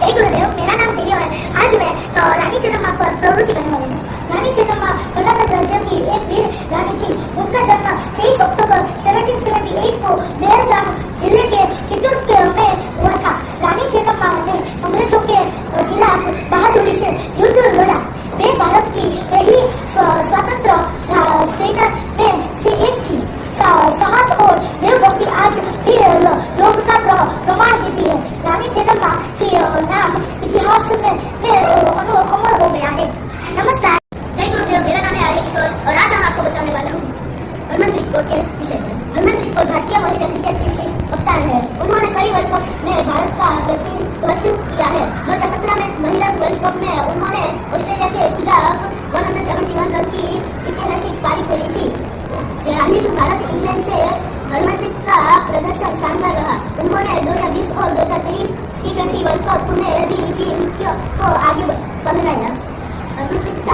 जय गुरुदेव। मेरा नाम तेलियो है। आज मैं रानी चेन्नम्मा पर प्रवृत्ति करने वाली हूँ। रानी चेन्नम्मा कर्नाटक राज्य की एक वीर रानी थी। उनका जन्म 23 अक्टूबर 1778 को बेलगाम जिले के कित्तूर में हुआ था। रानी चेन्नम्मा ने अंग्रेजों के खिलाफ बहादुरी से युद्ध लड़ा। वे भारत की पहली स्वतंत्र सेना में से एक थी। साहस और देवभक्ति आज भी लोग का प्रमाण देती है। रानी चेन्नम्मा की नाम इतिहास में अमर हो गया है। नमस्कार, जय गुरुदेव। मेरा नाम है आर्य किशोर और आज हम आपको बताने वाला हूँ हरमनप्रीत कौर के विषय में। हरमनप्रीत कौर भारतीय महिला क्रिकेट टीम की कप्तान है। उन्होंने कई वर्ल्ड कप में भारत का प्रतिनिधित्व किया है। 2017 में महिला वर्ल्ड कप में उन्होंने ऑस्ट्रेलिया के खिलाफ 171 रन की ऐतिहासिक पारी खेली थी। हाल ही में भारत इंग्लैंड से हरमनप्रीत का प्रदर्शन शानदार रहा। उन्होंने 2020 और 2023 T20 वर्ल्ड कप में भी टीम को आगे बढ़ाया।